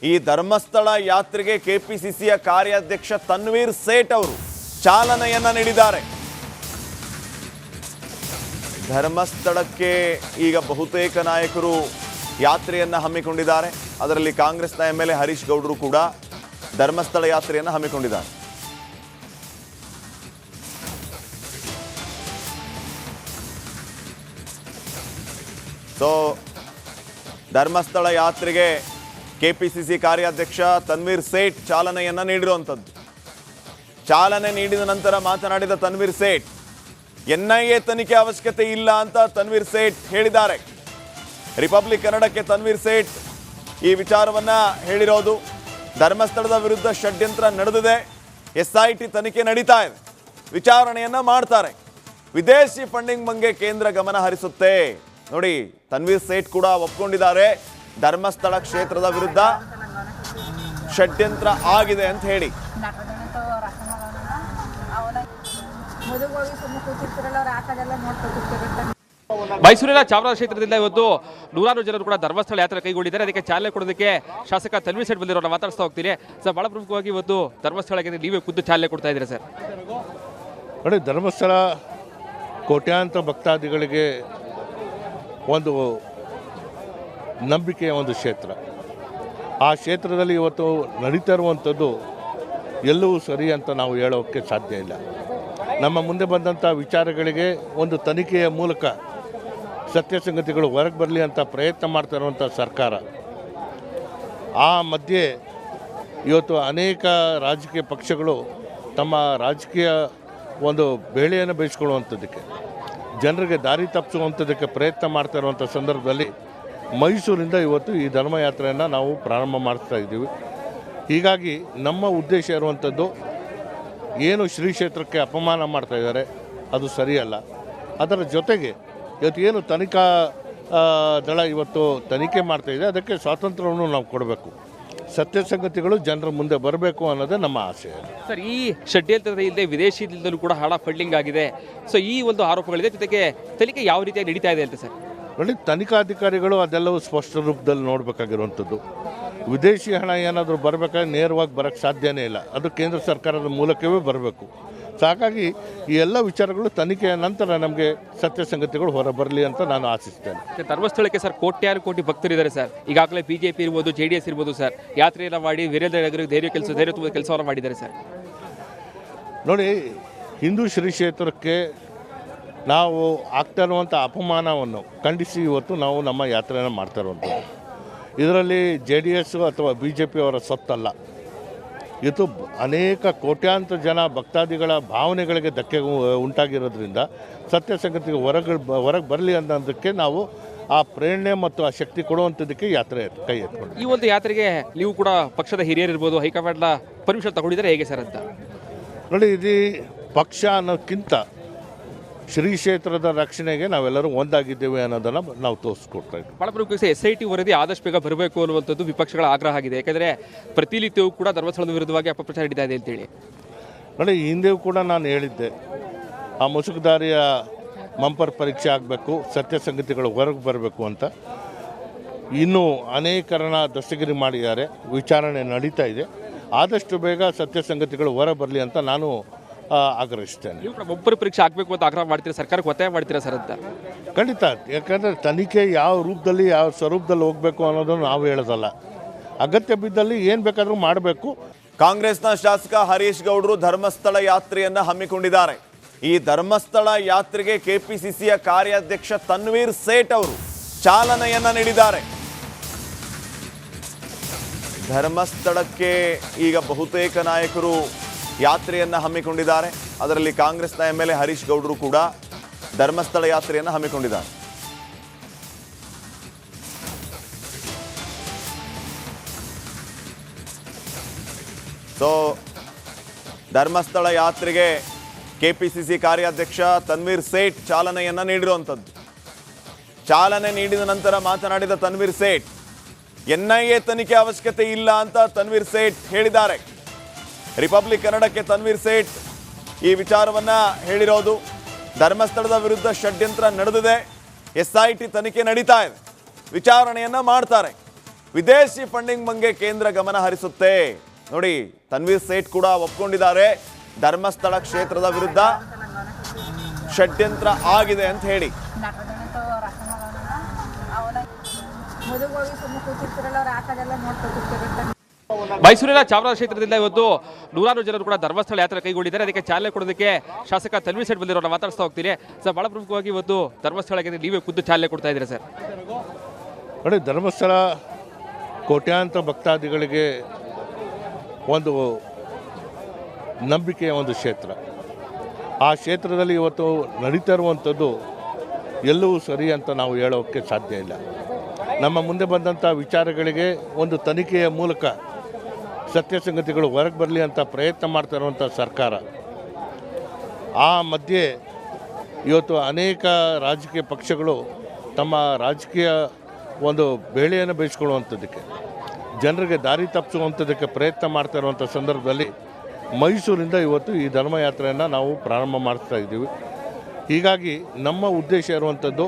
ಈ ಧರ್ಮಸ್ಥಳ ಯಾತ್ರೆಗೆ ಕೆಪಿಸಿಸಿಯ ಕಾರ್ಯಾಧ್ಯಕ್ಷ ತನ್ವೀರ್ ಸೇಠ್ ಅವರು ಚಾಲನೆಯನ್ನ ನೀಡಿದ್ದಾರೆ. ಧರ್ಮಸ್ಥಳಕ್ಕೆ ಈಗ ಬಹುತೇಕ ನಾಯಕರು ಯಾತ್ರೆಯನ್ನ ಹಮ್ಮಿಕೊಂಡಿದ್ದಾರೆ. ಅದರಲ್ಲಿ ಕಾಂಗ್ರೆಸ್ನ ಎಂಎಲ್ಎ ಹರೀಶ್ ಗೌಡರು ಕೂಡ ಧರ್ಮಸ್ಥಳ ಯಾತ್ರೆಯನ್ನು ಹಮ್ಮಿಕೊಂಡಿದ್ದಾರೆ. ಸೊ ಧರ್ಮಸ್ಥಳ ಯಾತ್ರೆಗೆ ಕೆಪಿಸಿಸಿ ಕಾರ್ಯಾಧ್ಯಕ್ಷ ತನ್ವೀರ್ ಸೇಠ್ ಚಾಲನೆಯನ್ನ ನೀಡಿರುವಂಥದ್ದು. ಚಾಲನೆ ನೀಡಿದ ನಂತರ ಮಾತನಾಡಿದ ತನ್ವೀರ್ ಸೇಠ್, ಎನ್ಐಎ ತನಿಖೆ ಅವಶ್ಯಕತೆ ಇಲ್ಲ ಅಂತ ತನ್ವೀರ್ ಸೇಠ್ ಹೇಳಿದ್ದಾರೆ. ರಿಪಬ್ಲಿಕ್ ಕನ್ನಡಕ್ಕೆ ತನ್ವೀರ್ ಸೇಠ್ ಈ ವಿಚಾರವನ್ನ ಹೇಳಿರೋದು. ಧರ್ಮಸ್ಥಳದ ವಿರುದ್ಧ ಷಡ್ಯಂತ್ರ ನಡೆದಿದೆ, SIT ತನಿಖೆ ನಡೀತಾ ಇದೆ, ವಿಚಾರಣೆಯನ್ನ ಮಾಡ್ತಾರೆ, ವಿದೇಶಿ ಫಂಡಿಂಗ್ ಬಗ್ಗೆ ಕೇಂದ್ರ ಗಮನ ಹರಿಸುತ್ತೆ. ನೋಡಿ, ತನ್ವೀರ್ ಸೇಠ್ ಕೂಡ ಒಪ್ಕೊಂಡಿದ್ದಾರೆ ಧರ್ಮಸ್ಥಳ ಕ್ಷೇತ್ರದ ವಿರುದ್ಧ ಷಡ್ಯಂತ್ರ ಆಗಿದೆ ಅಂತ ಹೇಳಿ. ಮೈಸೂರಿನ ಚಾಮರಾಜ ಕ್ಷೇತ್ರದಿಂದ ಇವತ್ತು ನೂರಾರು ಜನರು ಕೂಡ ಧರ್ಮಸ್ಥಳ ಯಾತ್ರೆ ಕೈಗೊಂಡಿದ್ದಾರೆ. ಅದಕ್ಕೆ ಚಾಲನೆ ಕೊಡೋದಕ್ಕೆ ಶಾಸಕ ತನ್ವೀರ್ ಸೇಠ್ ಬಂದಿರೋಣ ಮಾತಾಡ್ತಾ ಹೋಗ್ತೀನಿ ಸರ್. ಬಹಳ ಪ್ರಮುಖವಾಗಿ ಇವತ್ತು ಧರ್ಮಸ್ಥಳಕ್ಕೆ ನೀವೇ ಖುದ್ದು ಚಾಲನೆ ಕೊಡ್ತಾ ಇದ್ದೀರಾ ಸರ್. ನೋಡಿ, ಧರ್ಮಸ್ಥಳ ಕೋಟ್ಯಾಂತರ ಭಕ್ತಾದಿಗಳಿಗೆ ಒಂದು ನಂಬಿಕೆಯ ಒಂದು ಕ್ಷೇತ್ರ. ಆ ಕ್ಷೇತ್ರದಲ್ಲಿ ಇವತ್ತು ನಡೀತಾ ಇರುವಂಥದ್ದು ಎಲ್ಲವೂ ಸರಿ ಅಂತ ನಾವು ಹೇಳೋಕ್ಕೆ ಸಾಧ್ಯ ಇಲ್ಲ. ನಮ್ಮ ಮುಂದೆ ಬಂದಂಥ ವಿಚಾರಗಳಿಗೆ ಒಂದು ತನಿಖೆಯ ಮೂಲಕ ಸತ್ಯಸಂಗತಿಗಳು ಹೊರಗೆ ಬರಲಿ ಅಂತ ಪ್ರಯತ್ನ ಮಾಡ್ತಾ ಇರುವಂಥ ಸರ್ಕಾರ, ಆ ಮಧ್ಯೆ ಇವತ್ತು ಅನೇಕ ರಾಜಕೀಯ ಪಕ್ಷಗಳು ತಮ್ಮ ರಾಜಕೀಯ ಒಂದು ಬೇಳೆಯನ್ನು ಬೇಯಿಸ್ಕೊಳ್ಳುವಂಥದ್ದಕ್ಕೆ, ಜನರಿಗೆ ದಾರಿ ತಪ್ಪಿಸುವಂಥದ್ದಕ್ಕೆ ಪ್ರಯತ್ನ ಮಾಡ್ತಾ ಇರುವಂಥ ಸಂದರ್ಭದಲ್ಲಿ ಮೈಸೂರಿಂದ ಇವತ್ತು ಈ ಧರ್ಮಯಾತ್ರೆಯನ್ನು ನಾವು ಪ್ರಾರಂಭ ಮಾಡ್ತಾ ಇದ್ದೀವಿ. ಹೀಗಾಗಿ ನಮ್ಮ ಉದ್ದೇಶ ಇರುವಂಥದ್ದು, ಏನು ಶ್ರೀ ಕ್ಷೇತ್ರಕ್ಕೆ ಅಪಮಾನ ಮಾಡ್ತಾ ಇದ್ದಾರೆ ಅದು ಸರಿಯಲ್ಲ. ಅದರ ಜೊತೆಗೆ ಇವತ್ತು ಏನು ತನಿಖಾ ದಳ ಇವತ್ತು ತನಿಖೆ ಮಾಡ್ತಾ ಇದೆ, ಅದಕ್ಕೆ ಸ್ವಾತಂತ್ರ್ಯವನ್ನು ನಾವು ಕೊಡಬೇಕು, ಸತ್ಯಸಂಗತಿಗಳು ಜನರ ಮುಂದೆ ಬರಬೇಕು ಅನ್ನೋದೇ ನಮ್ಮ ಆಸೆ ಸರ್. ಈ ಷಡ್ಯಂತ್ರದ ಇಲ್ಲದೆ ವಿದೇಶಿಯಿಂದಲೂ ಕೂಡ ಹಣ ಫಂಡಿಂಗ್ ಆಗಿದೆ. ಸೊ ಈ ಒಂದು ಆರೋಪಗಳಿದೆ, ಜೊತೆಗೆ ತನಿಖೆ ಯಾವ ರೀತಿಯಾಗಿ ನಡೀತಾ ಇದೆ ಅಂತ ಸರ್? ನೋಡಿ, ತನಿಖಾಧಿಕಾರಿಗಳು ಅದೆಲ್ಲವೂ ಸ್ಪಷ್ಟ ರೂಪದಲ್ಲಿ ನೋಡಬೇಕಾಗಿರುವಂಥದ್ದು. ವಿದೇಶಿ ಹಣ ಏನಾದರೂ ಬರಬೇಕಾದ್ರೆ ನೇರವಾಗಿ ಬರೋಕ್ಕೆ ಸಾಧ್ಯನೇ ಇಲ್ಲ, ಅದು ಕೇಂದ್ರ ಸರ್ಕಾರದ ಮೂಲಕವೇ ಬರಬೇಕು. ಸೊ ಹಾಗಾಗಿ ಈ ಎಲ್ಲ ವಿಚಾರಗಳು ತನಿಖೆಯ ನಂತರ ನಮಗೆ ಸತ್ಯಸಂಗತಿಗಳು ಹೊರ ಬರಲಿ ಅಂತ ನಾನು ಆಶಿಸ್ತೇನೆ. ಧರ್ಮಸ್ಥಳಕ್ಕೆ ಸರ್ ಕೋಟ್ಯಾನು ಕೋಟಿ ಭಕ್ತರಿದ್ದಾರೆ ಸರ್. ಈಗಾಗಲೇ BJP ಇರ್ಬೋದು, JDS ಇರ್ಬೋದು ಸರ್, ಯಾತ್ರೆಯನ್ನು ಮಾಡಿ ವೀರೇಂದ್ರ ನಗರಕ್ಕೆ ಧೈರ್ಯ ತುಂಬ ಕೆಲಸವನ್ನು ಮಾಡಿದ್ದಾರೆ ಸರ್. ನೋಡಿ, ಹಿಂದೂ ಶ್ರೀ ಕ್ಷೇತ್ರಕ್ಕೆ ನಾವು ಆಗ್ತಾ ಇರುವಂಥ ಅಪಮಾನವನ್ನು ಖಂಡಿಸಿ ಇವತ್ತು ನಾವು ನಮ್ಮ ಯಾತ್ರೆಯನ್ನು ಮಾಡ್ತಾ ಇರುವಂಥದ್ದು. ಇದರಲ್ಲಿ JDS ಅಥವಾ BJP ಅವರ ಸೊತ್ತಲ್ಲ. ಇವತ್ತು ಅನೇಕ ಕೋಟ್ಯಾಂತರ ಜನ ಭಕ್ತಾದಿಗಳ ಭಾವನೆಗಳಿಗೆ ಧಕ್ಕೆ ಉಂಟಾಗಿರೋದ್ರಿಂದ ಸತ್ಯಸಂಗತಿಗೆ ಹೊರಗೆ ಬರಲಿ ಅನ್ನೋದಕ್ಕೆ ನಾವು ಆ ಪ್ರೇರಣೆ ಮತ್ತು ಆ ಶಕ್ತಿ ಕೊಡುವಂಥದ್ದಕ್ಕೆ ಯಾತ್ರೆ ಕೈ ಎತ್ಕೊಂಡು. ಈ ಒಂದು ಯಾತ್ರೆಗೆ ನೀವು ಕೂಡ ಪಕ್ಷದ ಹಿರಿಯರು ಇರ್ಬೋದು, ಹೈಕಮಾಂಡ್ನ ಪರ್ಮಿಷನ್ ತಗೊಂಡಿದ್ದಾರೆ ಹೇಗೆ ಸರ್ ಅಂತ? ನೋಡಿ, ಇದು ಪಕ್ಷ ಅನ್ನೋಕ್ಕಿಂತ ಶ್ರೀ ಕ್ಷೇತ್ರದ ರಕ್ಷಣೆಗೆ ನಾವೆಲ್ಲರೂ ಒಂದಾಗಿದ್ದೇವೆ ಅನ್ನೋದನ್ನು ನಾವು ತೋರಿಸ್ಕೊಡ್ತಾ ಇದ್ದೀವಿ. ಭಾಳ ಪ್ರಮುಖ SIT ವರದಿ ಆದಷ್ಟು ಬೇಗ ಬರಬೇಕು ಅನ್ನುವಂಥದ್ದು ವಿಪಕ್ಷಗಳ ಆಗ್ರಹ ಆಗಿದೆ. ಯಾಕೆಂದರೆ ಪ್ರತಿನಿತ್ಯವೂ ಕೂಡ ಧರ್ಮಸ್ಥಳದ ವಿರುದ್ಧವಾಗಿ ಅಪಪ್ರಚಾರ ನಡೀತಾ ಇದೆ ಅಂತೇಳಿ. ನೋಡಿ, ಹಿಂದೆಯೂ ಕೂಡ ನಾನು ಹೇಳಿದ್ದೆ, ಆ ಮುಸುಕುದಾರಿಯ ಮಂಪರ್ ಪರೀಕ್ಷೆ ಆಗಬೇಕು, ಸತ್ಯಸಂಗತಿಗಳು ಹೊರಗೆ ಬರಬೇಕು ಅಂತ. ಇನ್ನೂ ಅನೇಕರನ್ನ ದಸ್ತಗಿರಿ ಮಾಡಿದ್ದಾರೆ, ವಿಚಾರಣೆ ನಡೀತಾ ಇದೆ. ಆದಷ್ಟು ಬೇಗ ಸತ್ಯಸಂಗತಿಗಳು ಹೊರ ಬರಲಿ ಅಂತ ನಾನು ಆಗ್ರಹಿಸ್ತೇನೆ. ನೀವು ಕೂಡ ಒಬ್ಬರು ಪರೀಕ್ಷೆ ಆಗಬೇಕು ಅಂತ ಆಗ್ರಹ ಮಾಡ್ತೀರಾ, ಸರ್ಕಾರಕ್ಕೆ ಒತ್ತಾಯ ಮಾಡ್ತೀರಾ ಸರ್ ಅಂತ? ಖಂಡಿತ. ಯಾಕಂದರೆ ತನಿಖೆ ಯಾವ ರೂಪದಲ್ಲಿ ಯಾವ ಸ್ವರೂಪದಲ್ಲಿ ಹೋಗಬೇಕು ಅನ್ನೋದನ್ನು ನಾವು ಹೇಳೋದಲ್ಲ, ಅಗತ್ಯ ಬಿದ್ದಲ್ಲಿ ಏನು ಬೇಕಾದರೂ ಮಾಡಬೇಕು. ಕಾಂಗ್ರೆಸ್ನ ಶಾಸಕ ಹರೀಶ್ ಗೌಡರು ಧರ್ಮಸ್ಥಳ ಯಾತ್ರೆಯನ್ನ ಹಮ್ಮಿಕೊಂಡಿದ್ದಾರೆ. ಈ ಧರ್ಮಸ್ಥಳ ಯಾತ್ರೆಗೆ ಕೆಪಿಸಿಸಿಯ ಕಾರ್ಯಾಧ್ಯಕ್ಷ ತನ್ವೀರ್ ಸೇಠ್ ಅವರು ಚಾಲನೆಯನ್ನ ನೀಡಿದ್ದಾರೆ. ಧರ್ಮಸ್ಥಳಕ್ಕೆ ಈಗ ಬಹುತೇಕ ನಾಯಕರು ಯಾತ್ರೆಯನ್ನ ಹಮ್ಮಿಕೊಂಡಿದ್ದಾರೆ. ಅದರಲ್ಲಿ ಕಾಂಗ್ರೆಸ್ನ ಎಂಎಲ್ಎ ಹರೀಶ್ ಗೌಡರು ಕೂಡ ಧರ್ಮಸ್ಥಳ ಯಾತ್ರೆಯನ್ನು ಹಮ್ಮಿಕೊಂಡಿದ್ದಾರೆ. ಸೊ ಧರ್ಮಸ್ಥಳ ಯಾತ್ರೆಗೆ ಕೆಪಿಸಿಸಿ ಕಾರ್ಯಾಧ್ಯಕ್ಷ ತನ್ವೀರ್ ಸೇಠ್ ಚಾಲನೆಯನ್ನ ನೀಡಿರುವಂಥದ್ದು. ಚಾಲನೆ ನೀಡಿದ ನಂತರ ಮಾತನಾಡಿದ ತನ್ವೀರ್ ಸೇಠ್, ಎನ್ಐಎ ತನಿಖೆ ಅವಶ್ಯಕತೆ ಇಲ್ಲ ಅಂತ ತನ್ವೀರ್ ಸೇಠ್ ಹೇಳಿದ್ದಾರೆ. ರಿಪಬ್ಲಿಕ್ ಕನ್ನಡಕ್ಕೆ ತನ್ವೀರ್ ಸೇಠ್ ಈ ವಿಚಾರವನ್ನ ಹೇಳಿರೋದು. ಧರ್ಮಸ್ಥಳದ ವಿರುದ್ಧ ಷಡ್ಯಂತ್ರ ನಡೆದಿದೆ, SIT ತನಿಖೆ ನಡೀತಾ ಇದೆ, ವಿಚಾರಣೆಯನ್ನ ಮಾಡ್ತಾರೆ, ವಿದೇಶಿ ಫಂಡಿಂಗ್ ಬಗ್ಗೆ ಕೇಂದ್ರ ಗಮನ ಹರಿಸುತ್ತೆ. ನೋಡಿ, ತನ್ವೀರ್ ಸೇಠ್ ಕೂಡ ಒಪ್ಕೊಂಡಿದ್ದಾರೆ, ಧರ್ಮಸ್ಥಳ ಕ್ಷೇತ್ರದ ವಿರುದ್ಧ ಷಡ್ಯಂತ್ರ ಆಗಿದೆ ಅಂತ ಹೇಳಿ. ಮೈಸೂರಿನ ಚಾಮರಾಜ ಕ್ಷೇತ್ರದಿಂದ ಇವತ್ತು ನೂರಾರು ಜನರು ಕೂಡ ಧರ್ಮಸ್ಥಳ ಯಾತ್ರೆ ಕೈಗೊಂಡಿದ್ದಾರೆ. ಅದಕ್ಕೆ ಚಾಲನೆ ಕೊಡೋದಕ್ಕೆ ಶಾಸಕ ತನ್ವೀರ್ ಸೇಠ್ ಬಂದಿರೋಣ ಮಾತಾಡ್ತಾ ಹೋಗ್ತೀನಿ. ಸರ್, ಬಹಳ ಪ್ರಮುಖವಾಗಿ ಇವತ್ತು ಧರ್ಮಸ್ಥಳಕ್ಕೆ ನೀವೇ ಖುದ್ದು ಚಾಲನೆ ಕೊಡ್ತಾ ಇದ್ದೀರಾ ಸರ್. ನೋಡಿ, ಧರ್ಮಸ್ಥಳ ಕೋಟ್ಯಾಂತರ ಭಕ್ತಾದಿಗಳಿಗೆ ಒಂದು ನಂಬಿಕೆಯ ಒಂದು ಕ್ಷೇತ್ರ. ಆ ಕ್ಷೇತ್ರದಲ್ಲಿ ಇವತ್ತು ನಡೀತಾ ಇರುವಂಥದ್ದು ಎಲ್ಲವೂ ಸರಿ ಅಂತ ನಾವು ಹೇಳೋಕ್ಕೆ ಸಾಧ್ಯ ಇಲ್ಲ. ನಮ್ಮ ಮುಂದೆ ಬಂದಂಥ ವಿಚಾರಗಳಿಗೆ ಒಂದು ತನಿಖೆಯ ಮೂಲಕ ಸತ್ಯಸಂಗತಿಗಳು ಹೊರಗೆ ಬರಲಿ ಅಂತ ಪ್ರಯತ್ನ ಮಾಡ್ತಾ ಇರುವಂಥ ಸರ್ಕಾರ, ಆ ಮಧ್ಯೆ ಇವತ್ತು ಅನೇಕ ರಾಜಕೀಯ ಪಕ್ಷಗಳು ತಮ್ಮ ರಾಜಕೀಯ ಒಂದು ಬೇಳೆಯನ್ನು ಬೇಯಿಸ್ಕೊಳ್ಳುವಂಥದ್ದಕ್ಕೆ, ಜನರಿಗೆ ದಾರಿ ತಪ್ಪಿಸುವಂಥದ್ದಕ್ಕೆ ಪ್ರಯತ್ನ ಮಾಡ್ತಾ ಇರುವಂಥ ಸಂದರ್ಭದಲ್ಲಿ ಮೈಸೂರಿಂದ ಇವತ್ತು ಈ ಧರ್ಮಯಾತ್ರೆಯನ್ನು ನಾವು ಪ್ರಾರಂಭ ಮಾಡ್ತಾ ಇದ್ದೀವಿ. ಹೀಗಾಗಿ ನಮ್ಮ ಉದ್ದೇಶ ಇರುವಂಥದ್ದು,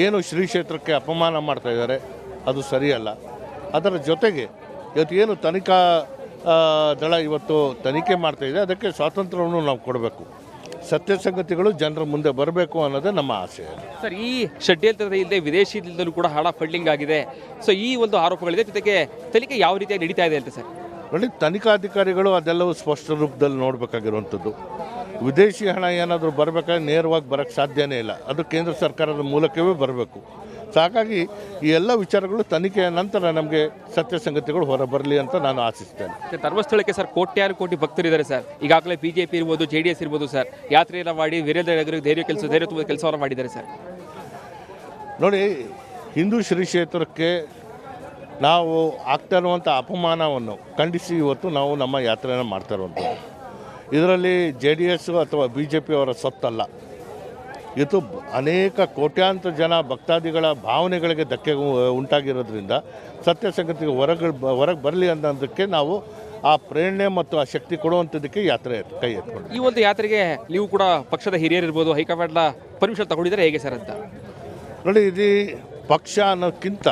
ಏನು ಶ್ರೀ ಕ್ಷೇತ್ರಕ್ಕೆ ಅಪಮಾನ ಮಾಡ್ತಾ ಇದ್ದಾರೆ ಅದು ಸರಿಯಲ್ಲ. ಅದರ ಜೊತೆಗೆ ಇವತ್ತು ಏನು ತನಿಖಾ ದಳ ಇವತ್ತು ತನಿಖೆ ಮಾಡ್ತಾ ಇದೆ, ಅದಕ್ಕೆ ಸ್ವಾತಂತ್ರ್ಯವನ್ನು ನಾವು ಕೊಡಬೇಕು. ಸತ್ಯಸಂಗತಿಗಳು ಜನರ ಮುಂದೆ ಬರಬೇಕು ಅನ್ನೋದೇ ನಮ್ಮ ಆಸೆ. ಸರ್, ಈ ಷಡ್ಯಂತ್ರದ ಇಲ್ಲದೆ ವಿದೇಶಿಯಿಂದಲೂ ಕೂಡ ಹಣ ಫಂಡಿಂಗ್ ಆಗಿದೆ. ಸೊ ಈ ಒಂದು ಆರೋಪಗಳಿದೆ, ಜೊತೆಗೆ ತನಿಖೆ ಯಾವ ರೀತಿಯಾಗಿ ನಡೀತಾ ಇದೆ ಅಂತ ಸರ್? ನೋಡಿ, ತನಿಖಾಧಿಕಾರಿಗಳು ಅದೆಲ್ಲವೂ ಸ್ಪಷ್ಟ ರೂಪದಲ್ಲಿ ನೋಡಬೇಕಾಗಿರುವಂಥದ್ದು. ವಿದೇಶಿ ಹಣ ಏನಾದರೂ ಬರಬೇಕಾದ್ರೆ ನೇರವಾಗಿ ಬರೋಕ್ಕೆ ಸಾಧ್ಯನೇ ಇಲ್ಲ, ಅದು ಕೇಂದ್ರ ಸರ್ಕಾರದ ಮೂಲಕವೇ ಬರಬೇಕು. ಸೊ ಹಾಗಾಗಿ ಈ ಎಲ್ಲ ವಿಚಾರಗಳು ತನಿಖೆಯ ನಂತರ ನಮಗೆ ಸತ್ಯಸಂಗತಿಗಳು ಹೊರಬರಲಿ ಅಂತ ನಾನು ಆಶಿಸ್ತೇನೆ. ಧರ್ಮಸ್ಥಳಕ್ಕೆ ಸರ್ ಕೋಟ್ಯಾನು ಕೋಟಿ ಭಕ್ತರಿದ್ದಾರೆ ಸರ್. ಈಗಾಗಲೇ ಬಿಜೆಪಿ ಇರ್ಬೋದು, JDS ಇರ್ಬೋದು ಸರ್, ಯಾತ್ರೆಯನ್ನು ಮಾಡಿ ವೀರೇಂದ್ರ ನಗರಕ್ಕೆ ಧೈರ್ಯ ತುಂಬ ಕೆಲಸವನ್ನು ಮಾಡಿದ್ದಾರೆ ಸರ್. ನೋಡಿ, ಹಿಂದೂ ಶ್ರೀ ಕ್ಷೇತ್ರಕ್ಕೆ ನಾವು ಆಗ್ತಾ ಇರುವಂಥ ಅಪಮಾನವನ್ನು ಖಂಡಿಸಿ ಇವತ್ತು ನಾವು ನಮ್ಮ ಯಾತ್ರೆಯನ್ನು ಮಾಡ್ತಾ ಇರುವಂಥದ್ದು. ಇದರಲ್ಲಿ JDS ಅಥವಾ BJP ಅವರ ಸೊತ್ತಲ್ಲ. ಇದು ಅನೇಕ ಕೋಟ್ಯಾಂತರ ಜನ ಭಕ್ತಾದಿಗಳ ಭಾವನೆಗಳಿಗೆ ಧಕ್ಕೆ ಉಂಟಾಗಿರೋದ್ರಿಂದ ಸತ್ಯಸಂಗತಿಗೆ ಹೊರಗೆ ಬರಲಿ ಅನ್ನೋದಕ್ಕೆ ನಾವು ಆ ಪ್ರೇರಣೆ ಮತ್ತು ಆ ಶಕ್ತಿ ಕೊಡುವಂಥದ್ದಕ್ಕೆ ಯಾತ್ರೆ ಕೈ ಎತ್ಕೊಂಡು. ಈ ಒಂದು ಯಾತ್ರೆಗೆ ನೀವು ಕೂಡ ಪಕ್ಷದ ಹಿರಿಯರು ಇರ್ಬೋದು, ಹೈಕಮಾಂಡ್ನ ಪರ್ಮಿಷನ್ ತಗೊಂಡಿದ್ದಾರೆ ಹೇಗೆ ಸರ್ ಅಂತ? ನೋಡಿ, ಇದು ಪಕ್ಷ ಅನ್ನೋಕ್ಕಿಂತ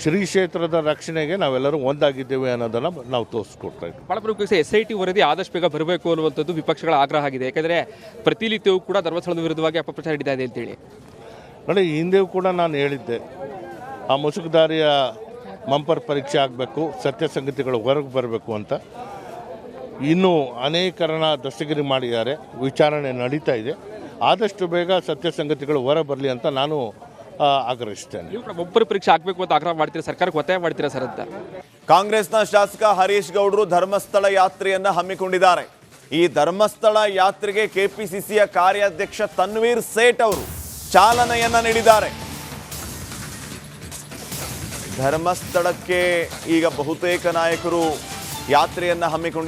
ಶ್ರೀ ಕ್ಷೇತ್ರದ ರಕ್ಷಣೆಗೆ ನಾವೆಲ್ಲರೂ ಒಂದಾಗಿದ್ದೇವೆ ಅನ್ನೋದನ್ನು ನಾವು ತೋರಿಸ್ಕೊಡ್ತಾ ಇದ್ದೀವಿ. ಭಾಳ ಪ್ರಮುಖ SIT ವರದಿ ಆದಷ್ಟು ಬೇಗ ಬರಬೇಕು ಅನ್ನುವಂಥದ್ದು ವಿಪಕ್ಷಗಳ ಆಗ್ರಹ ಆಗಿದೆ. ಯಾಕೆಂದರೆ ಪ್ರತಿನಿತ್ಯವೂ ಕೂಡ ಧರ್ಮಸ್ಥಳದ ವಿರುದ್ಧವಾಗಿ ಅಪಪ್ರಚಾರ ನಡೀತಾ ಇದೆ ಅಂತೇಳಿ. ನೋಡಿ, ಹಿಂದೆಯೂ ಕೂಡ ನಾನು ಹೇಳಿದ್ದೆ, ಆ ಮುಸುಕುದಾರಿಯ ಮಂಪರ್ ಪರೀಕ್ಷೆ ಆಗಬೇಕು, ಸತ್ಯಸಂಗತಿಗಳು ಹೊರಗೆ ಬರಬೇಕು ಅಂತ. ಇನ್ನೂ ಅನೇಕರನ್ನ ದಸ್ತಗಿರಿ ಮಾಡಿದ್ದಾರೆ, ವಿಚಾರಣೆ ನಡೀತಾ ಇದೆ. ಆದಷ್ಟು ಬೇಗ ಸತ್ಯಸಂಗತಿಗಳು ಹೊರ ಬರಲಿ ಅಂತ ನಾನು ಆಗ್ರಹಿಸ್ತೇನೆ. ನೀವು ಕೂಡ ಒಬ್ಬರು ಪರೀಕ್ಷೆ ಆಗಬೇಕು ಅಂತ ಆಗ್ರಹ ಮಾಡ್ತೀರಾ, ಸರ್ಕಾರಕ್ಕೆ ಒತ್ತಾಯ ಮಾಡ್ತೀರಾ ಸರ್ ಅಂತ? ಕಾಂಗ್ರೆಸ್ನ ಶಾಸಕ ಹರೀಶ್ ಗೌಡರು ಧರ್ಮಸ್ಥಳ ಯಾತ್ರೆಯನ್ನ ಹಮ್ಮಿಕೊಂಡಿದ್ದಾರೆ. ಈ ಧರ್ಮಸ್ಥಳ ಯಾತ್ರೆಗೆ KPCCಯ ಕಾರ್ಯಾಧ್ಯಕ್ಷ ತನ್ವೀರ್ ಸೇಠ್ ಅವರು ಚಾಲನೆಯನ್ನ ನೀಡಿದ್ದಾರೆ. ಧರ್ಮಸ್ಥಳಕ್ಕೆ ಈಗ ಬಹುತೇಕ ನಾಯಕರು ಯಾತ್ರೆಯನ್ನ ಹಮ್ಮಿಕೊಂಡಿದ್ದಾರೆ.